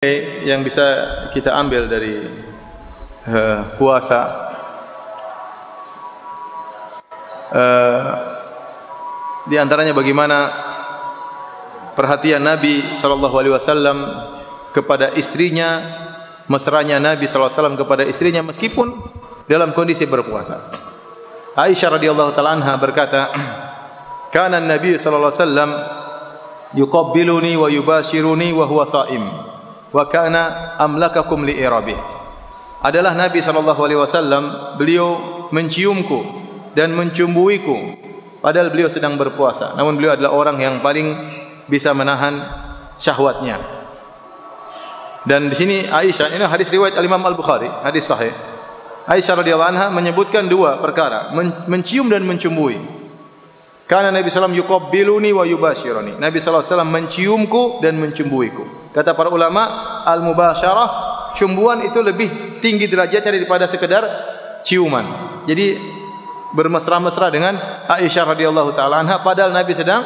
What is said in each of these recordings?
Yang bisa kita ambil dari puasa, di antaranya bagaimana perhatian Nabi SAW kepada istrinya, mesranya Nabi SAW kepada istrinya meskipun dalam kondisi berpuasa. Aisyah radhiyallahu taala anha berkata, "Kana an-nabiy sallallahu alaihi wasallam yuqabbiluni wa yubashiruni wa huwa sha'im." Wa kana amlakakum li irabih. Adalah Nabi SAW, beliau menciumku dan mencumbuiku padahal beliau sedang berpuasa. Namun beliau adalah orang yang paling bisa menahan syahwatnya. Dan di sini Aisyah, ini hadis riwayat Al-Imam Al-Bukhari, hadis sahih. Aisyah radhiyallahu anha menyebutkan dua perkara, mencium dan mencumbui. Karena Nabi SAW yuqabbiluni wa yubashiruni. Nabi SAW menciumku dan mencumbuiku. Kata para ulama, al-mubasyarah, cumbuan itu lebih tinggi derajatnya daripada sekedar ciuman. Jadi bermesra-mesra dengan Aisyah radhiyallahu taala anha padahal Nabi sedang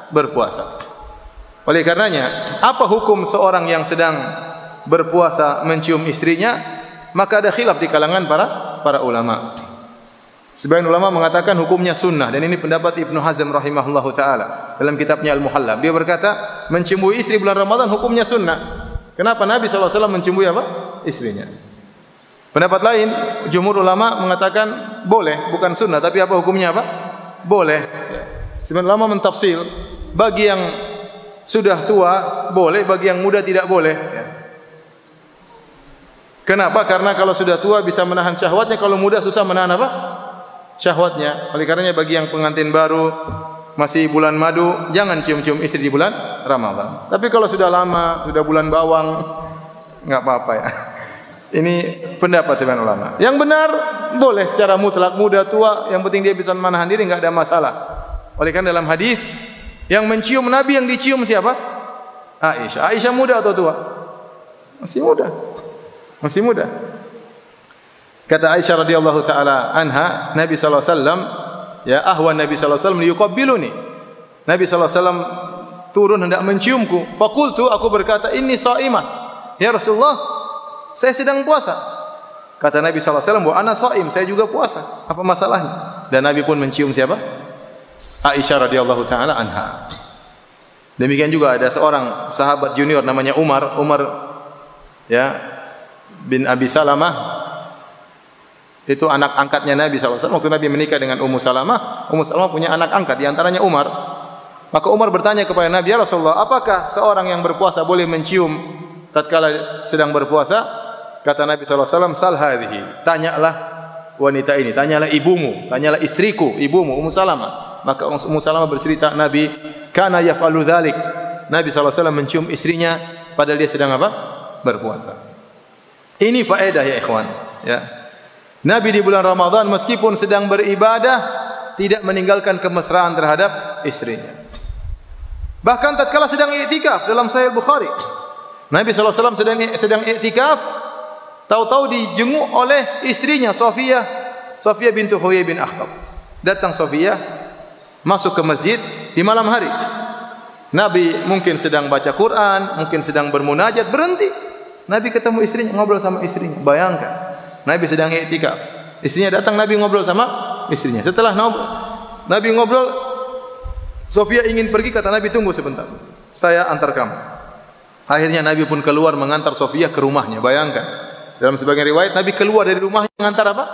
berpuasa. Oleh karenanya, apa hukum seorang yang sedang berpuasa mencium istrinya? Maka ada khilaf di kalangan para ulama. Sebagian ulama mengatakan hukumnya sunnah, dan ini pendapat Ibnu Hazm rahimahullahu taala dalam kitabnya Al-Muhalla. Dia berkata, menciumui istri bulan Ramadan hukumnya sunnah. Kenapa? Nabi SAW menciumui apa? Istrinya. Pendapat lain, jumhur ulama mengatakan boleh, bukan sunnah, tapi apa hukumnya apa? Boleh. Sebagian ulama mentafsir, bagi yang sudah tua boleh, bagi yang muda tidak boleh. Kenapa? Karena kalau sudah tua bisa menahan syahwatnya, kalau muda susah menahan apa? Syahwatnya. Oleh karenanya bagi yang pengantin baru masih bulan madu, jangan cium-cium istri di bulan Ramadan. Tapi kalau sudah lama, sudah bulan bawang, enggak apa-apa ya. Ini pendapat sebagian ulama. Yang benar boleh secara mutlak, muda tua, yang penting dia bisa menahan diri, enggak ada masalah. Oleh karena dalam hadis yang mencium Nabi, yang dicium siapa? Aisyah. Aisyah muda atau tua? Masih muda. Masih muda. Kata Aisyah radhiyallahu taala anha, Nabi sallallahu alaihi wasallam, ya ahwan Nabi sallallahu alaihi wasallam yuqabbiluni. Nabi sallallahu alaihi wasallam turun hendak menciumku. Faqultu, aku berkata, inni shaimah. Ya Rasulullah, saya sedang puasa. Kata Nabi sallallahu alaihi wasallam, wa ana shaim, saya juga puasa. Apa masalahnya? Dan Nabi pun mencium siapa? Aisyah radhiyallahu taala anha. Demikian juga ada seorang sahabat junior namanya Umar ya bin Abi Salamah. Itu anak angkatnya Nabi SAW. Waktu Nabi menikah dengan Ummu Salamah punya anak angkat, di antaranya Umar. Maka Umar bertanya kepada Nabi, ya Rasulullah, apakah seorang yang berpuasa boleh mencium tatkala sedang berpuasa? Kata Nabi SAW, sal hadhihi, tanyalah wanita ini, tanyalah ibumu, tanyalah istriku, ibumu, Ummu Salamah. Maka Ummu Salamah bercerita, Nabi kana yaf'alu dzalik. Nabi SAW mencium istrinya padahal dia sedang apa? Berpuasa. Ini faedah ya ikhwan, ya. Nabi di bulan Ramadan meskipun sedang beribadah tidak meninggalkan kemesraan terhadap istrinya. Bahkan tatkala sedang i'tikaf dalam Sahih Bukhari, Nabi SAW sedang i'tikaf, tahu-tahu dijenguk oleh istrinya Sofiyah bintu Huyai bin Akhtab. Datang Sofiyah masuk ke masjid di malam hari. Nabi mungkin sedang baca Quran, mungkin sedang bermunajat, berhenti. Nabi ketemu istrinya, ngobrol sama istrinya. Bayangkan, Nabi sedang i'tikaf, istrinya datang, Nabi ngobrol sama istrinya. Setelah Nabi ngobrol, Sofia ingin pergi, kata Nabi, tunggu sebentar, saya antar kamu. Akhirnya Nabi pun keluar mengantar Sofia ke rumahnya. Bayangkan, dalam sebagian riwayat Nabi keluar dari rumahnya mengantar apa?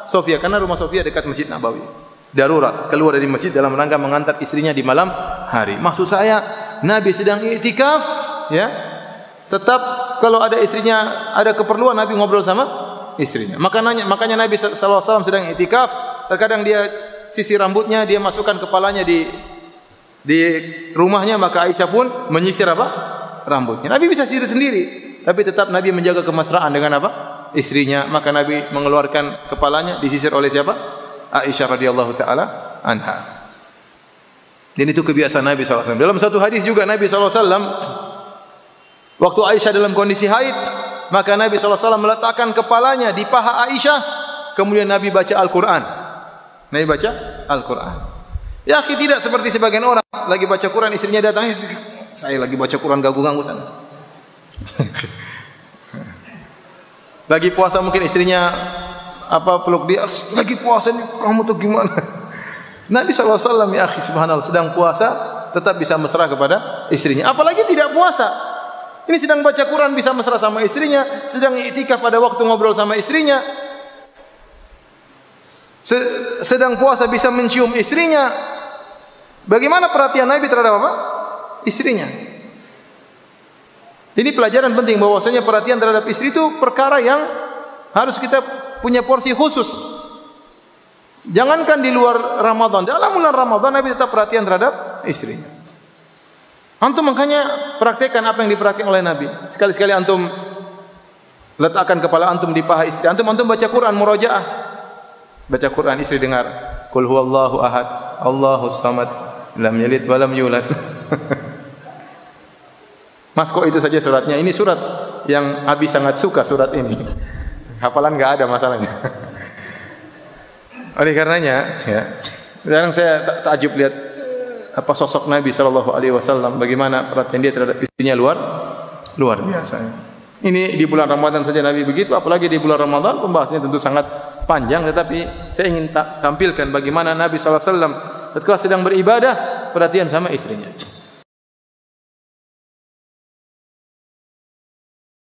Sofia, karena rumah Sofia dekat Masjid Nabawi. Darurat, keluar dari masjid dalam rangka mengantar istrinya di malam hari. Maksud saya, Nabi sedang i'tikaf, ya, tetap kalau ada istrinya ada keperluan, Nabi ngobrol sama istrinya. Makanya Nabi SAW sedang i'tikaf, terkadang dia sisir rambutnya, dia masukkan kepalanya di rumahnya, maka Aisyah pun menyisir apa? Rambutnya. Nabi bisa sisir sendiri, tapi tetap Nabi menjaga kemesraan dengan apa? Istrinya. Maka Nabi mengeluarkan kepalanya, disisir oleh siapa? Aisyah radhiyallahu taala anha. Dan itu kebiasaan Nabi SAW. Dalam satu hadis juga Nabi SAW, waktu Aisyah dalam kondisi haid, maka Nabi SAW meletakkan kepalanya di paha Aisyah, kemudian Nabi baca Al-Quran. Nabi baca Al-Quran. Ya, tidak seperti sebagian orang lagi baca Quran, istrinya datang, saya lagi baca Quran, ganggu sana. Lagi puasa mungkin istrinya peluk dia, lagi puasa ini kamu tuh gimana? Nabi SAW ya akhi subhanallah sedang puasa tetap bisa mesra kepada istrinya. Apalagi tidak puasa. Ini sedang baca Quran bisa mesra sama istrinya, sedang i'tikaf pada waktu ngobrol sama istrinya. Sedang puasa bisa mencium istrinya. Bagaimana perhatian Nabi terhadap apa? Istrinya. Ini pelajaran penting bahwasanya perhatian terhadap istri itu perkara yang harus kita punya porsi khusus. Jangankan di luar Ramadan, dalam bulan Ramadan Nabi tetap perhatian terhadap istrinya. Antum makanya praktekkan apa yang diperhatikan oleh Nabi. Sekali-sekali antum letakkan kepala antum di paha istri antum baca Quran murojaah. Baca Quran istri dengar. Qul huwallahu ahad, Allahus samad, lam yalid wa lam yulad. Mas kok itu saja suratnya? Ini surat yang Abi sangat suka surat ini. Hafalan enggak ada masalahnya. Oleh karenanya, ya. Sekarang saya takjub lihat apa sosok Nabi sallallahu alaihi wasallam, bagaimana perhatian dia terhadap istrinya luar biasa. Ini di bulan Ramadan saja Nabi begitu, apalagi di bulan Ramadan pembahasannya tentu sangat panjang, tetapi saya ingin tampilkan bagaimana Nabi sallallahu alaihi wasallam ketika sedang beribadah perhatian sama istrinya.